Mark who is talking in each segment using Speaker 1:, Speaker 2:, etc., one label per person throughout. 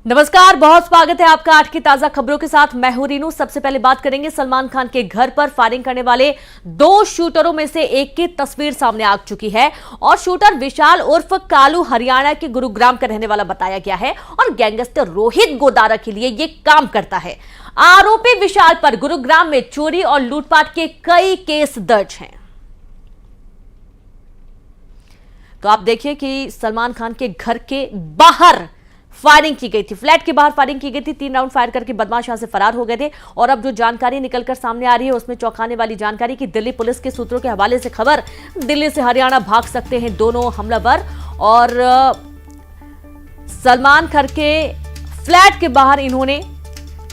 Speaker 1: नमस्कार, बहुत स्वागत है आपका आज की ताजा खबरों के साथ। मैं हूं रीनू। सबसे पहले बात करेंगे सलमान खान के घर पर फायरिंग करने वाले दो शूटरों में से एक की तस्वीर सामने आ चुकी है और शूटर विशाल उर्फ कालू हरियाणा के गुरुग्राम का रहने वाला बताया गया है और गैंगस्टर रोहित गोदारा के लिए यह काम करता है। आरोपी विशाल पर गुरुग्राम में चोरी और लूटपाट के कई केस दर्ज हैं। तो आप देखिए कि सलमान खान के घर के बाहर फायरिंग की गई थी, फ्लैट के बाहर फायरिंग की गई थी। 3 राउंड फायर करके बदमाश यहां से फरार हो गए थे और अब जो जानकारी निकलकर सामने आ रही है उसमें चौंकाने वाली जानकारी कि दिल्ली पुलिस के सूत्रों के हवाले से खबर, दिल्ली से हरियाणा भाग सकते हैं दोनों हमलावर। और सलमान खान के फ्लैट के बाहर इन्होंने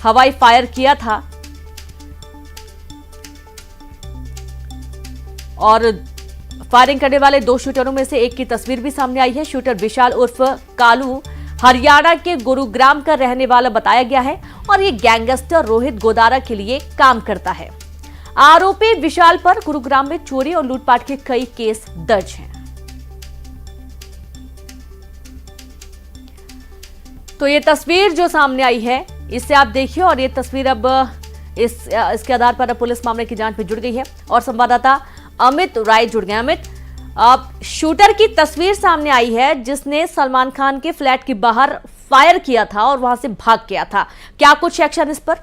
Speaker 1: हवाई फायर किया था और फायरिंग करने वाले दो शूटरों में से एक की तस्वीर भी सामने आई है। शूटर विशाल उर्फ कालू हरियाणा के गुरुग्राम का रहने वाला बताया गया है और ये गैंगस्टर रोहित गोदारा के लिए काम करता है। आरोपी विशाल पर गुरुग्राम में चोरी और लूटपाट के कई केस दर्ज हैं। तो ये तस्वीर जो सामने आई है इससे आप देखिए और ये तस्वीर अब इसके आधार पर अब पुलिस मामले की जांच में जुड़ गई है और संवाददाता अमित राय जुड़ गए। अमित, अब शूटर की तस्वीर सामने आई है जिसने सलमान खान के फ्लैट के बाहर फायर किया था और वहां से भाग गया था। क्या कुछ एक्शन इस पर?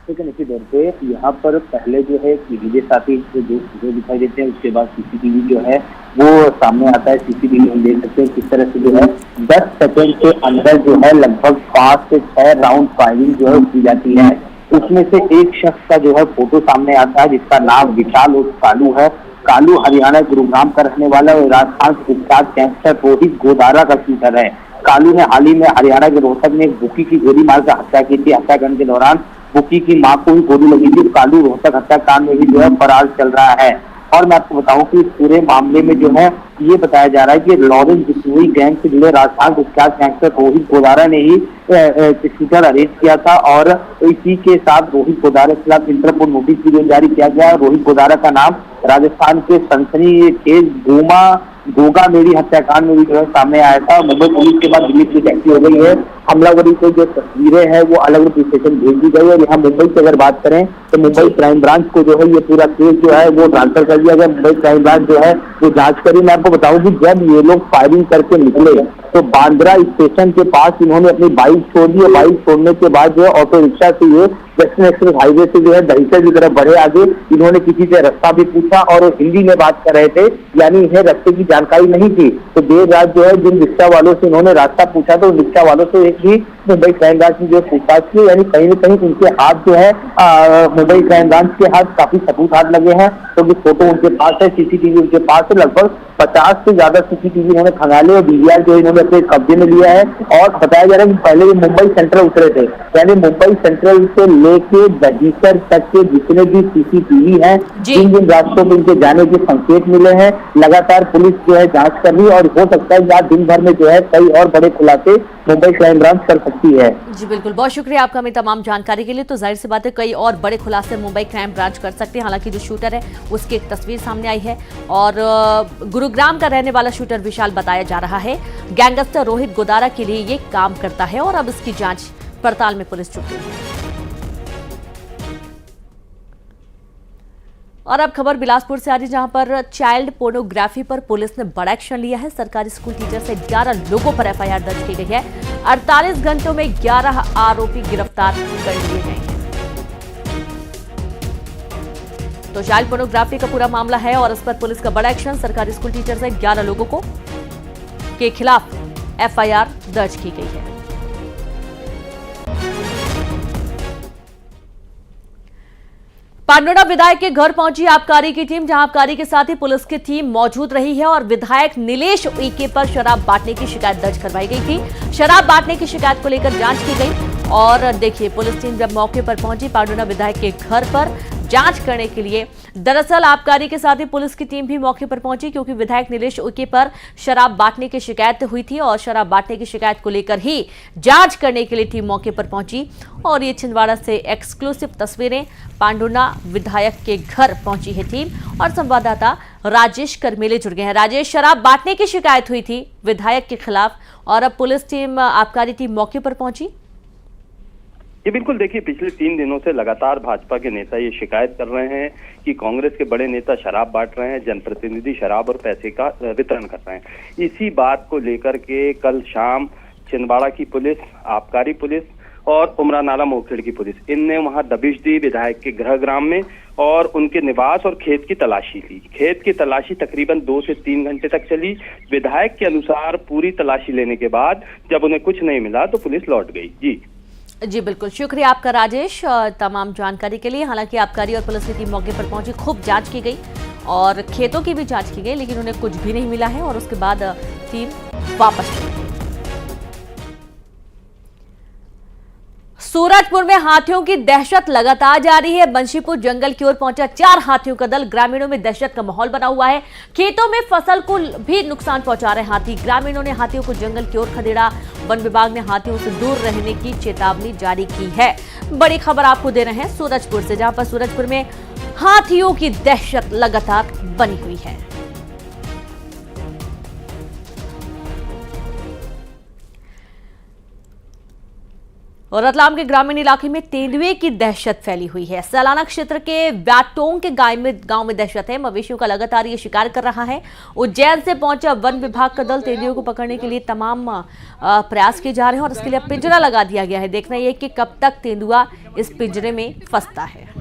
Speaker 2: ठीक है, निश्चित तौर पे यहाँ पर पहले जो है वीडियो साथी जो दिखाई देते हैं, उसके बाद सीसीटीवी जो है वो सामने आता है। सीसीटीवी हम देख सकते हैं किस तरह से जो है 10 सेकंड के अंदर जो है लगभग 5 से 6 राउंड फायरिंग जो है की जाती है। उसमें से एक शख्स का जो है फोटो सामने आता है जिसका नाम विशाल उर्फ कालू है। कालू हरियाणा गुरुग्राम का रहने वाला और राजस्थान के कुख्यात गैंगस्टर रोहित गोदारा का शूटर है। कालू ने हाल ही में हरियाणा के रोहतक में एक बुकी की गोली मारकर हत्या की थी। हत्याकांड के दौरान बुकी की मां को भी गोली लगी थी। कालू रोहतक हत्याकांड में भी जो है फरार चल रहा है। और मैं आपको बताऊं कि इस पूरे मामले में जो है ये बताया जा रहा है कि लॉरेंस बिश्नोई गैंग से जुड़े राजस्थान कुख्यात गैंगस्टर रोहित गोदारा ने ही शूटर अरेंज किया था और इसी के साथ रोहित गोदारा के खिलाफ इंटरपोल नोटिस भी जारी किया गया। रोहित गोदारा का नाम राजस्थान के सनसनीखेज गोगा मेरी हत्याकांड में भी जो है सामने आया था। मुंबई पुलिस के बाद दिल्ली पुलिस एक्टिव हो गई है। हमलावरी को जो तस्वीरें हैं वो अलग अलग पुलिस स्टेशन भेज दी गई है। यहाँ मुंबई की अगर बात करें तो मुंबई क्राइम ब्रांच को जो है ये पूरा केस जो है वो ट्रांसफर कर दिया गया। मुंबई क्राइम ब्रांच जो है वो जांच करी। मैं आपको बताऊं कि जब ये लोग फायरिंग करके निकले तो बांद्रा स्टेशन के पास इन्होंने अपनी बाइक छोड़ दी। बाइक छोड़ने के बाद जो है ऑटो रिक्शा से ये वेस्टर्न एक्सप्रेस हाईवे से जो है दहिसर की तरफ बढ़े आगे। इन्होंने किसी से रास्ता भी पूछा और वो हिंदी में बात कर रहे थे, यानी इन्हें रास्ते की जानकारी नहीं थी। तो देर रात जो है जिन रिक्शा वालों से इन्होंने रास्ता पूछा तो रिक्शा वालों से एक ही मुंबई क्राइम ब्रांच ने जो पूछताछ की, यानी कहीं न कहीं उनके हाथ जो है मुंबई क्राइम ब्रांच के हाथ काफी सबूत हाथ लगे हैं क्योंकि फोटो उनके पास है, सीसीटीवी उनके पास है। लगभग 50 से ज्यादा सीसीटीवी इन्होंने खंगाले और डीवीआर जो इन्होंने अपने कब्जे में लिया है। और बताया जा रहा है कि पहले ये मुंबई सेंट्रल उतरे थे, यानी मुंबई सेंट्रल से लेके दहिसर तक के जितने भी सीसीटीवी हैं, जिन जिन रास्तों में इनके जाने के संकेत मिले हैं, लगातार पुलिस जो है जांच कर रही है और हो सकता है आज दिन भर में जो है कई और बड़े खुलासे मुंबई क्राइम ब्रांच कर सकती है।
Speaker 1: जी बिल्कुल, बहुत शुक्रिया आपका हमें तमाम जानकारी के लिए। तो जाहिर सी बात है कई और बड़े खुलासे मुंबई क्राइम ब्रांच कर सकते हैं। हालांकि जो शूटर है उसकी एक तस्वीर सामने आई है और गुरुग्राम का रहने वाला शूटर विशाल बताया जा रहा है। गैंगस्टर रोहित गोदारा के लिए ये काम करता है और अब इसकी जांच पड़ताल में पुलिस जुट गई है। और अब खबर बिलासपुर से आ रही, जहां पर चाइल्ड पोर्नोग्राफी पर पुलिस ने बड़ा एक्शन लिया है। सरकारी स्कूल टीचर से 11 लोगों पर एफआईआर दर्ज की गई है। 48 घंटों में 11 आरोपी गिरफ्तार कर लिए गए हैं। तो चाइल्ड पोर्नोग्राफी का पूरा मामला है और इस पर पुलिस का बड़ा एक्शन। सरकारी स्कूल टीचर से 11 लोगों के खिलाफ एफआईआर दर्ज की गई है। पांडोरा विधायक के घर पहुंची आबकारी की टीम, जहां आबकारी के साथ ही पुलिस की टीम मौजूद रही है और विधायक नीलेश उइके पर शराब बांटने की शिकायत दर्ज करवाई गई थी। शराब बांटने की शिकायत को लेकर जांच की गई और देखिए पुलिस टीम जब मौके पर पहुंची पांडोरा विधायक के घर पर, जांच करने के लिए दरअसल आबकारी के साथ ही पुलिस की टीम भी मौके पर पहुंची, क्योंकि विधायक नीलेश उइके पर शराब बांटने की शिकायत हुई थी और शराब बांटने की शिकायत को लेकर ही जांच करने के लिए टीम मौके पर पहुंची। और ये छिंदवाड़ा से एक्सक्लूसिव तस्वीरें, पांडुना विधायक के घर पहुंची है टीम और संवाददाता राजेश करमेले जुड़ गए हैं। राजेश, शराब बांटने की शिकायत हुई थी विधायक के खिलाफ और अब पुलिस टीम, आबकारी टीम मौके पर पहुंची।
Speaker 3: ये बिल्कुल देखिए, पिछले 3 दिनों से लगातार भाजपा के नेता ये शिकायत कर रहे हैं कि कांग्रेस के बड़े नेता शराब बांट रहे हैं, जनप्रतिनिधि शराब और पैसे का वितरण कर रहे हैं। इसी बात को लेकर के कल शाम छिंदवाड़ा की पुलिस, आबकारी पुलिस और उमरा नाला मोखेड़ की पुलिस, इनने वहां दबिश दी विधायक के गृहग्राम में और उनके निवास और खेत की तलाशी ली। खेत की तलाशी तकरीबन 2 से 3 घंटे तक चली। विधायक के अनुसार पूरी तलाशी लेने के बाद जब उन्हें कुछ नहीं मिला तो पुलिस लौट गई।
Speaker 1: जी बिल्कुल, शुक्रिया आपका राजेश तमाम जानकारी के लिए। हालांकि आबकारी और पुलिस की टीम मौके पर पहुंची, खूब जांच की गई और खेतों की भी जांच की गई, लेकिन उन्हें कुछ भी नहीं मिला है और उसके बाद टीम वापस चली गई। सूरजपुर में हाथियों की दहशत लगातार जारी है। बंशीपुर जंगल की ओर पहुंचा 4 हाथियों का दल। ग्रामीणों में दहशत का माहौल बना हुआ है। खेतों में फसल को भी नुकसान पहुंचा रहे हाथी। ग्रामीणों ने हाथियों को जंगल की ओर खदेड़ा। वन विभाग ने हाथियों से दूर रहने की चेतावनी जारी की है। बड़ी खबर आपको दे रहे हैं सूरजपुर से, जहां पर सूरजपुर में हाथियों की दहशत लगातार बनी हुई है। और रतलाम के ग्रामीण इलाके में तेंदुए की दहशत फैली हुई है। सलाना क्षेत्र के व्याटोंग के गांव में दहशत है। मवेशियों का लगातार ये शिकार कर रहा है। उज्जैन से पहुंचा वन विभाग का दल तेंदुओं को पकड़ने के लिए तमाम प्रयास किए जा रहे हैं और इसके लिए पिंजरा लगा दिया गया है। देखना यह कि कब तक तेंदुआ इस पिंजरे में फंसता है।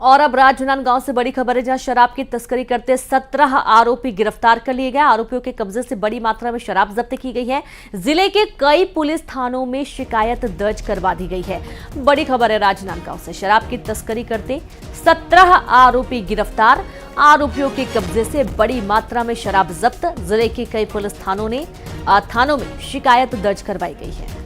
Speaker 1: और अब राजनांदगांव से बड़ी खबर है, जहां शराब की तस्करी करते 17 आरोपी गिरफ्तार कर लिए गए। आरोपियों के कब्जे से बड़ी मात्रा में शराब जब्त की गई है। जिले के कई पुलिस थानों में शिकायत दर्ज करवा दी गई है। बड़ी खबर है राजनांदगांव से, शराब की तस्करी करते 17 आरोपी गिरफ्तार। आरोपियों के कब्जे से बड़ी मात्रा में शराब जब्त। जिले के कई पुलिस थानों में शिकायत दर्ज करवाई गई है।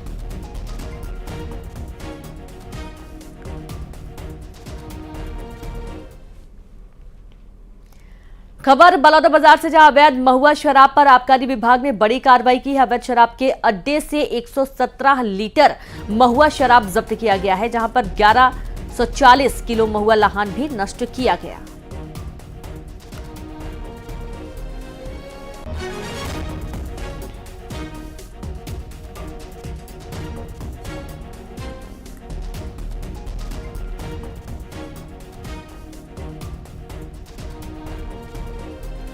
Speaker 1: खबर बलौदाबाजार से, जहां अवैध महुआ शराब पर आबकारी विभाग ने बड़ी कार्रवाई की है। अवैध शराब के अड्डे से 117 लीटर महुआ शराब जब्त किया गया है, जहां पर 1140 किलो महुआ लाहन भी नष्ट किया गया।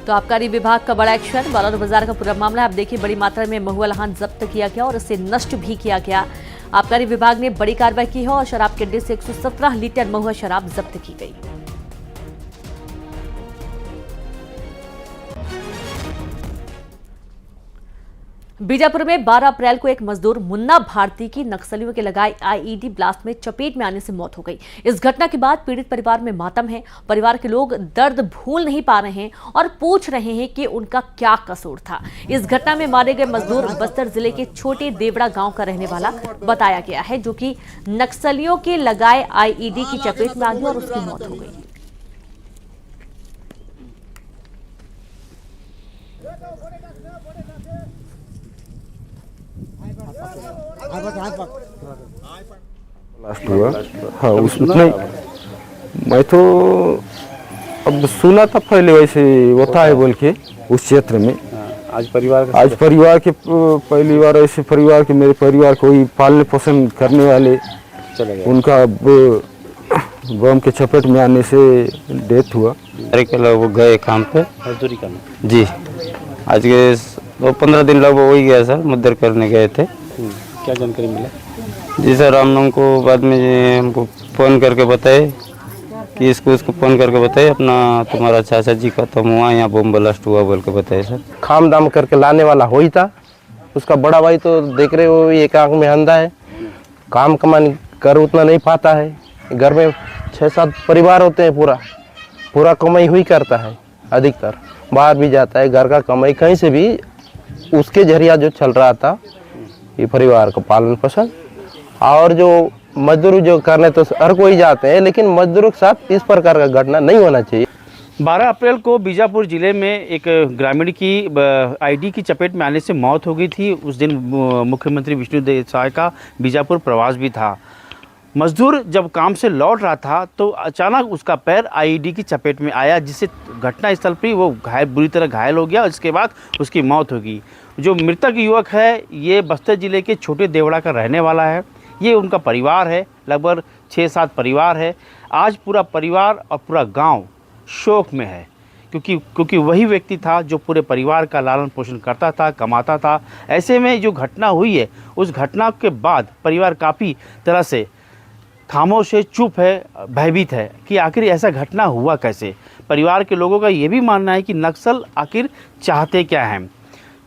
Speaker 1: तो आबकारी विभाग का बड़ा एक्शन, बलौदाबाजार का पूरा मामला। आप देखिए, बड़ी मात्रा में महुआ लाहन जब्त किया गया और इसे नष्ट भी किया गया। आबकारी विभाग ने बड़ी कार्रवाई की है और शराब के अड्डे से 117 लीटर महुआ शराब जब्त की गई। बीजापुर में 12 अप्रैल को एक मजदूर मुन्ना भारती की नक्सलियों के लगाए आईईडी ब्लास्ट में चपेट में आने से मौत हो गई। इस घटना के बाद पीड़ित परिवार में मातम है। परिवार के लोग दर्द भूल नहीं पा रहे हैं और पूछ रहे हैं कि उनका क्या कसूर था। इस घटना में मारे गए मजदूर बस्तर जिले के छोटे देवड़ा गांव का रहने वाला बताया गया है, जो कि नक्सलियों के लगाए आईईडी की चपेट में आ गया और उसकी मौत हो गई।
Speaker 4: ब्लास्ट हुआ, हाँ उसमें मैं तो अब सुना था पहले वैसे होता है बोल के उस क्षेत्र में। आज परिवार के पहली बार ऐसे परिवार के, मेरे परिवार को ही पालने पोषण करने वाले उनका बम के चपेट में आने से डेथ हुआ।
Speaker 5: वो गए काम पे मजदूरी करने जी। आज के 15 दिन लोग वही गया सर, मदद करने गए थे।
Speaker 6: क्या जानकारी मिला?
Speaker 5: जी सर, हम लोगों को बाद में हमको फ़ोन करके बताए कि उसको फ़ोन करके बताए अपना तुम्हारा चाचा जी खत्म हुआ, यहाँ बम ब्लास्ट हुआ बोल के बताए सर।
Speaker 6: खाम दाम करके लाने वाला हो ही था। उसका बड़ा भाई तो देख रहे हो एक आंख में अंधा है, काम कमानी कर उतना नहीं पाता है। घर में 6-7 परिवार होते हैं, पूरा कमाई हुई करता है, अधिकतर बाहर भी जाता है, घर का कमाई कहीं से भी उसके जरिया जो चल रहा था ये परिवार का पालन पोषण। और जो मजदूर जो करने तो हर कोई जाते हैं, लेकिन मजदूरों के साथ इस प्रकार का घटना नहीं होना चाहिए।
Speaker 7: 12 अप्रैल को बीजापुर जिले में एक ग्रामीण की आईडी की चपेट में आने से मौत हो गई थी। उस दिन मुख्यमंत्री विष्णुदेव साय का बीजापुर प्रवास भी था। मजदूर जब काम से लौट रहा था तो अचानक उसका पैर आईडी की चपेट में आया, जिससे घटनास्थल पर वो बुरी तरह घायल हो गया और इसके बाद उसकी मौत हो गई। जो मृतक युवक है ये बस्तर जिले के छोटे देवड़ा का रहने वाला है। ये उनका परिवार है, लगभग 6-7 परिवार है। आज पूरा परिवार और पूरा गांव शोक में है, क्योंकि वही व्यक्ति था जो पूरे परिवार का लालन पोषण करता था, कमाता था। ऐसे में जो घटना हुई है, उस घटना के बाद परिवार काफ़ी तरह से खामोश है, चुप है, भयभीत है कि आखिर ऐसा घटना हुआ कैसे। परिवार के लोगों का ये भी मानना है कि नक्सल आखिर चाहते क्या हैं,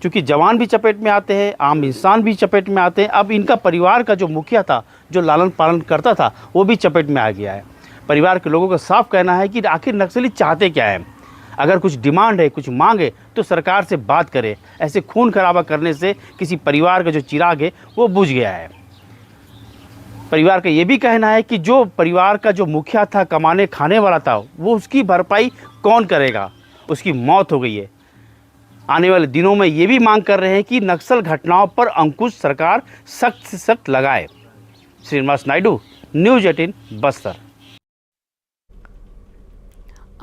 Speaker 7: क्योंकि जवान भी चपेट में आते हैं, आम इंसान भी चपेट में आते हैं। अब इनका परिवार का जो मुखिया था, जो लालन पालन करता था, वो भी चपेट में आ गया है। परिवार के लोगों का साफ कहना है कि आखिर नक्सली चाहते क्या है। अगर कुछ डिमांड है, कुछ मांग है, तो सरकार से बात करे। ऐसे खून खराबा करने से किसी परिवार का जो चिराग है वो बुझ गया है। परिवार का ये भी कहना है कि जो परिवार का जो मुखिया था, कमाने खाने वाला था, वो उसकी भरपाई कौन करेगा। उसकी मौत हो गई है। आने वाले दिनों में ये भी मांग कर रहे हैं कि नक्सल घटनाओं पर अंकुश सरकार सख्त से सख्त लगाए। श्रीनिवास नायडू, न्यूज़ 18 बस्तर।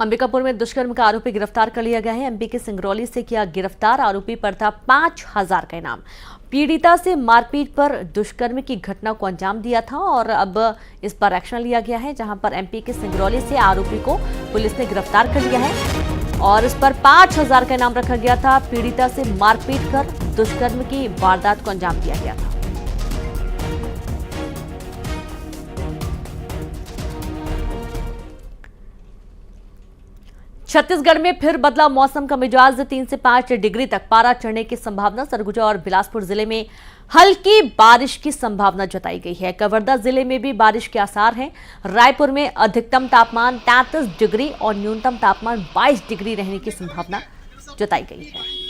Speaker 1: अंबिकापुर में दुष्कर्म का आरोपी गिरफ्तार कर लिया गया है। एमपी के सिंगरौली से किया गिरफ्तार। आरोपी पर था 5000 का इनाम। पीड़िता से मारपीट पर दुष्कर्म की घटना को अंजाम दिया था और अब इस पर एक्शन लिया गया है, जहां पर एमपी के सिंगरौली से आरोपी को पुलिस ने गिरफ्तार कर लिया है और इस पर 5000 का इनाम रखा गया था। पीड़िता से मारपीट कर दुष्कर्म की वारदात को अंजाम दिया गया था। छत्तीसगढ़ में फिर बदला मौसम का मिजाज। 3 से 5 डिग्री तक पारा चढ़ने की संभावना। सरगुजा और बिलासपुर जिले में हल्की बारिश की संभावना जताई गई है। कवर्धा जिले में भी बारिश के आसार हैं। रायपुर में अधिकतम तापमान 33 डिग्री और न्यूनतम तापमान 22 डिग्री रहने की संभावना जताई गई है।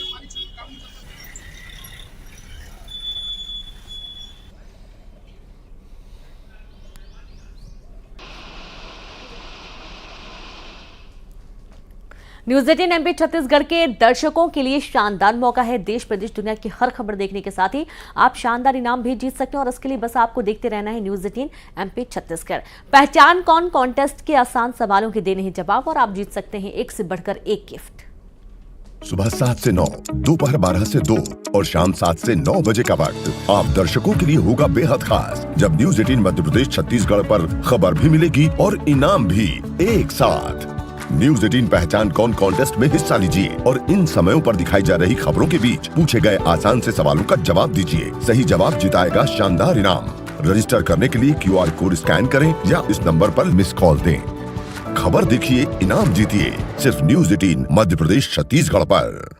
Speaker 1: न्यूज़ 18 एमपी छत्तीसगढ़ के दर्शकों के लिए शानदार मौका है। देश प्रदेश दुनिया की हर खबर देखने के साथ ही आप शानदार इनाम भी जीत सकते हैं और इसके लिए बस आपको देखते रहना है न्यूज़ 18 एमपी छत्तीसगढ़। पहचान कौन कॉन्टेस्ट के आसान सवालों के देने हैं जवाब और आप जीत सकते हैं एक से बढ़कर एक गिफ्ट।
Speaker 8: सुबह 7 से 9, दोपहर 12 से 2 और शाम 7 से 9 बजे का वक्त आप दर्शकों के लिए होगा बेहद खास, जब न्यूज़ 18 मध्य प्रदेश छत्तीसगढ़ पर खबर भी मिलेगी और इनाम भी एक साथ। न्यूज़ 18 पहचान कौन कॉन्टेस्ट में हिस्सा लीजिए और इन समयों पर दिखाई जा रही खबरों के बीच पूछे गए आसान से सवालों का जवाब दीजिए। सही जवाब जिताएगा शानदार इनाम। रजिस्टर करने के लिए QR कोड स्कैन करें या इस नंबर पर मिस कॉल दें। खबर देखिए, इनाम जीतिए, सिर्फ न्यूज़ 18 मध्य प्रदेश छत्तीसगढ़ पर।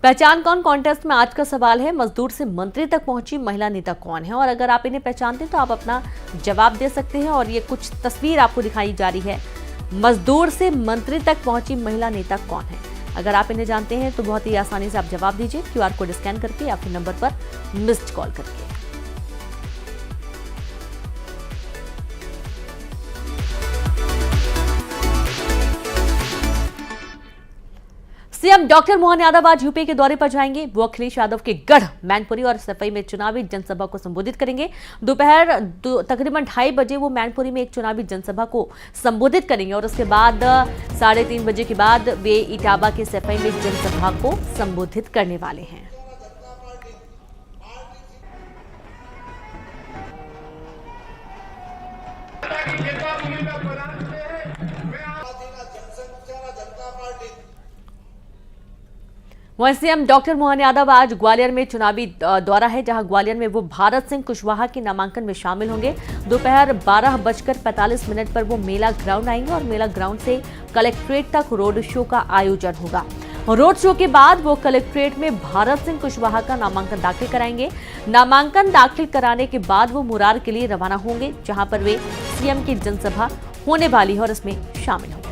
Speaker 1: पहचान कौन कॉन्टेस्ट में आज का सवाल है, मजदूर से मंत्री तक पहुंची महिला नेता कौन है। और अगर आप इन्हें पहचानते हैं तो आप अपना जवाब दे सकते हैं। और ये कुछ तस्वीर आपको दिखाई जा रही है। मजदूर से मंत्री तक पहुंची महिला नेता कौन है। अगर आप इन्हें जानते हैं तो बहुत ही आसानी से आप जवाब दीजिए QR कोड स्कैन करके या फिर नंबर पर मिस्ड कॉल करके। सीएम डॉक्टर मोहन यादव आज यूपी के दौरे पर जाएंगे। वो अखिलेश यादव के गढ़ मैनपुरी और सफाई में चुनावी जनसभा को संबोधित करेंगे। दोपहर तकरीबन 2:30 बजे वो मैनपुरी में एक चुनावी जनसभा को संबोधित करेंगे और उसके बाद 3:30 बजे के बाद वे इटावा के सफाई में जनसभा को संबोधित करने वाले हैं। वहीं सीएम डॉक्टर मोहन यादव आज ग्वालियर में चुनावी दौरा है, जहां ग्वालियर में वो भारत सिंह कुशवाहा के नामांकन में शामिल होंगे। दोपहर 12:45 पर वो मेला ग्राउंड आएंगे और मेला ग्राउंड से कलेक्ट्रेट तक रोड शो का आयोजन होगा। रोड शो के बाद वो कलेक्ट्रेट में भारत सिंह कुशवाहा का नामांकन दाखिल कराएंगे। नामांकन दाखिल कराने के बाद वो मुरार के लिए रवाना होंगे, जहां पर वे सीएम की जनसभा होने वाली है और इसमें शामिल होंगे।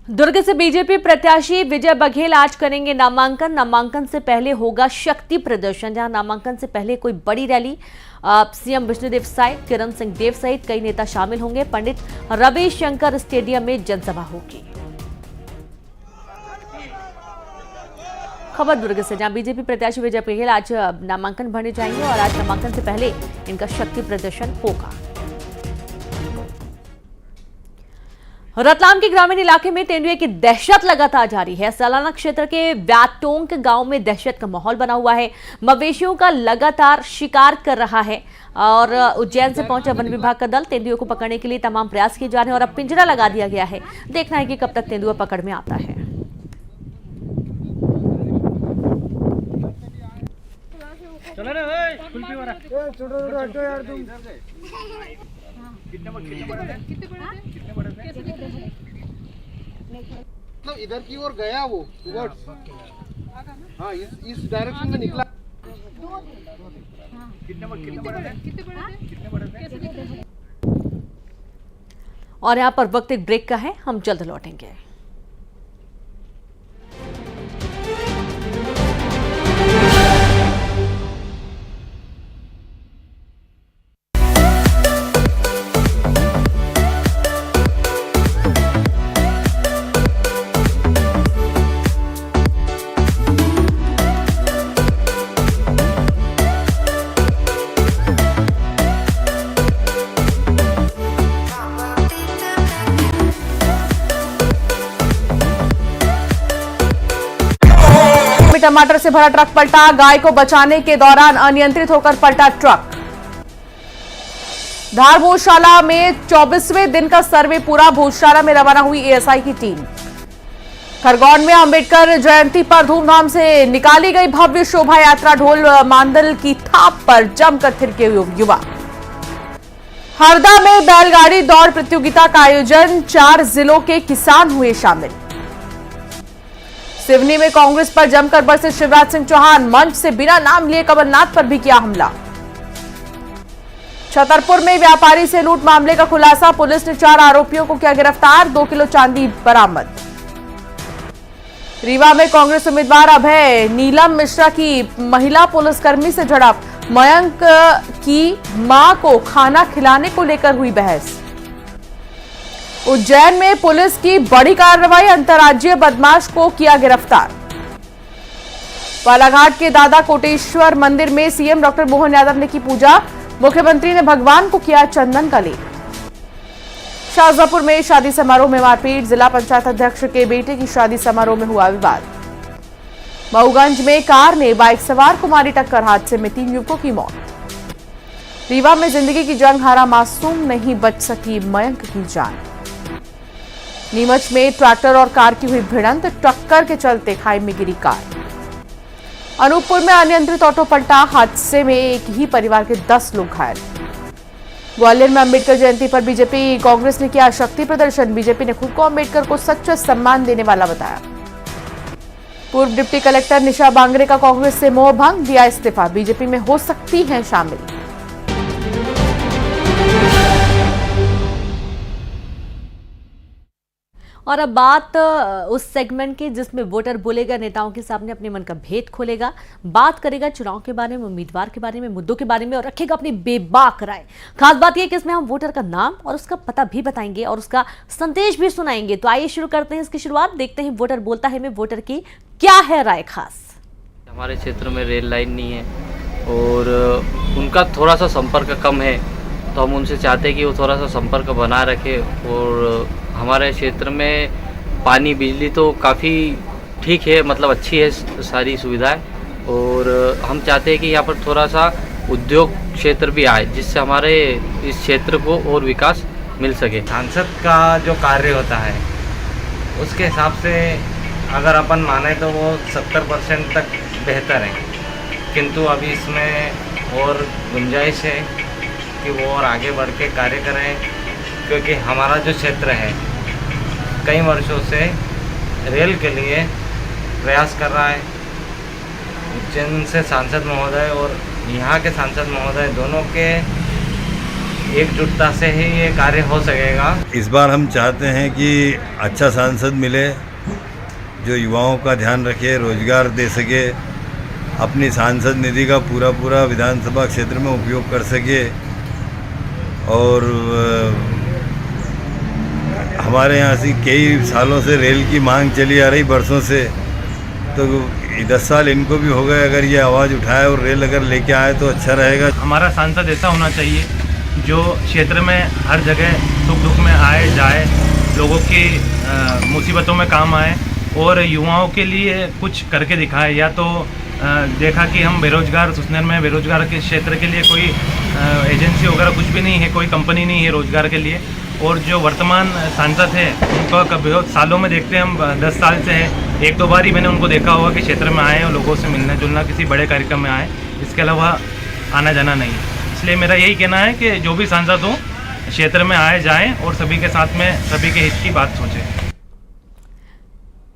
Speaker 1: दुर्ग से बीजेपी प्रत्याशी विजय बघेल आज करेंगे नामांकन से पहले होगा शक्ति प्रदर्शन, जहां नामांकन से पहले कोई बड़ी रैली सीएम विष्णुदेव साय, किरण सिंह देव सहित कई नेता शामिल होंगे। पंडित रविशंकर स्टेडियम में जनसभा होगी। खबर दुर्ग से, जहां बीजेपी प्रत्याशी विजय बघेल आज नामांकन भरने जाएंगे और आज नामांकन से पहले इनका शक्ति प्रदर्शन होगा। रतलाम के ग्रामीण इलाके में तेंदुए की दहशत लगातार जारी है। सलाना क्षेत्र के व्याटोंग गांव में दहशत का माहौल बना हुआ है। मवेशियों का लगातार शिकार कर रहा है और उज्जैन से पहुंचा वन विभाग का दल तेंदुए को पकड़ने के लिए तमाम प्रयास किए जा रहे हैं और अब पिंजरा लगा दिया गया है। देखना है कि कब तक तेंदुआ पकड़ में आता है।
Speaker 9: मतलब इधर की ओर गया वो टुवर्ड्स, हाँ इस डायरेक्शन में निकला।
Speaker 1: और यहाँ पर वक्त एक ब्रेक का है, हम जल्द लौटेंगे। टमाटर से भरा ट्रक पलटा, गाय को बचाने के दौरान अनियंत्रित होकर पलटा ट्रक। धार भोजशाला में 24वें दिन का सर्वे पूरा, भोजशाला में रवाना हुई एएसआई की टीम। खरगोन में अंबेडकर जयंती पर धूमधाम से निकाली गई भव्य शोभा यात्रा, ढोल मांदल की थाप पर जमकर थिरके युवा। हरदा में बैलगाड़ी दौड़ प्रतियोगिता का आयोजन, 4 जिलों के किसान हुए शामिल। सिवनी में कांग्रेस पर जमकर बरसे शिवराज सिंह चौहान, मंच से बिना नाम लिए कमलनाथ पर भी किया हमला। छतरपुर में व्यापारी से लूट मामले का खुलासा, पुलिस ने 4 आरोपियों को किया गिरफ्तार, 2 किलो चांदी बरामद। रीवा में कांग्रेस उम्मीदवार अभय नीलम मिश्रा की महिला पुलिसकर्मी से झड़प, मयंक की मां को खाना खिलाने को लेकर हुई बहस। उज्जैन में पुलिस की बड़ी कार्रवाई, अंतर्राज्यीय बदमाश को किया गिरफ्तार। बालाघाट के दादा कोटेश्वर मंदिर में सीएम डॉक्टर मोहन यादव ने की पूजा, मुख्यमंत्री ने भगवान को किया चंदन का लेप। शाहजहांपुर में शादी समारोह में मारपीट, जिला पंचायत अध्यक्ष के बेटे की शादी समारोह में हुआ विवाद। मऊगंज में कार ने बाइक सवार को मारी टक्कर, हादसे में 3 युवकों की मौत। रीवा में जिंदगी की जंग हारा मासूम, नहीं बच सकी मयंक की जान। नीमच में ट्रैक्टर और कार की हुई भिड़ंत, टक्कर के चलते खाई में गिरी कार। अनूपपुर में अनियंत्रित ऑटो पलटा, हादसे में एक ही परिवार के 10 लोग घायल। ग्वालियर में अंबेडकर जयंती पर बीजेपी कांग्रेस ने किया शक्ति प्रदर्शन, बीजेपी ने खुद को अंबेडकर को सच्चा सम्मान देने वाला बताया। पूर्व डिप्टी कलेक्टर निशा बांगरे का कांग्रेस से मोह भंग, दिया इस्तीफा, बीजेपी में हो सकती हैं शामिल। और अब बात उस सेगमेंट की जिसमें वोटर बोलेगा, नेताओं के सामने अपने मन का भेद खोलेगा, बात करेगा चुनाव के बारे में, उम्मीदवार के बारे में, मुद्दों के बारे में और रखेगा अपनी बेबाक राय। खास बात यह कि इसमें हम वोटर का नाम और उसका पता भी बताएंगे और उसका संदेश भी सुनाएंगे। तो आइए शुरू करते हैं इसकी शुरुआत, देखते हैं वोटर बोलता है में वोटर की क्या है राय खास।
Speaker 10: हमारे क्षेत्र में रेल लाइन नहीं है और उनका थोड़ा सा संपर्क कम है, तो हम उनसे चाहते हैं कि वो थोड़ा सा संपर्क बना रखे। और हमारे क्षेत्र में पानी बिजली तो काफ़ी ठीक है, मतलब अच्छी है सारी सुविधाएं, और हम चाहते हैं कि यहाँ पर थोड़ा सा उद्योग क्षेत्र भी आए, जिससे हमारे इस क्षेत्र को और विकास मिल सके।
Speaker 11: सांसद का जो कार्य होता है उसके हिसाब से अगर अपन माने तो वो 70% तक बेहतर है, किंतु अभी इसमें और गुंजाइश है कि वो और आगे बढ़ के कार्य करें, क्योंकि हमारा जो क्षेत्र है कई वर्षों से रेल के लिए प्रयास कर रहा है। उज्जैन से सांसद महोदय और यहाँ के सांसद महोदय दोनों के एकजुटता से ही ये कार्य हो सकेगा।
Speaker 12: इस बार हम चाहते हैं कि अच्छा सांसद मिले जो युवाओं का ध्यान रखे, रोजगार दे सके, अपनी सांसद निधि का पूरा विधानसभा क्षेत्र में उपयोग कर सके। और हमारे यहाँ से कई सालों से रेल की मांग चली आ रही, बरसों से, तो 10 साल इनको भी हो गए। अगर ये आवाज़ उठाए और रेल अगर लेके आए तो अच्छा रहेगा।
Speaker 13: हमारा सांसद ऐसा होना चाहिए जो क्षेत्र में हर जगह सुख दुख में आए जाए, लोगों की मुसीबतों में काम आए और युवाओं के लिए कुछ करके दिखाए। या तो देखा कि हम बेरोजगार, सुसनेर में बेरोजगार के क्षेत्र के लिए कोई एजेंसी वगैरह कुछ भी नहीं है, कोई कंपनी नहीं है रोजगार के लिए। और जो वर्तमान सांसद है उनका कभी सालों में देखते हैं हम, 10 साल से है, 1-2 बार ही मैंने उनको देखा होगा कि क्षेत्र में आए और लोगों से मिलना जुलना, किसी बड़े कार्यक्रम में आए, इसके अलावा आना जाना नहीं। इसलिए मेरा यही कहना है कि जो भी सांसद हो क्षेत्र में आए जाएं और सभी के साथ में सभी के हित की बात सोचें।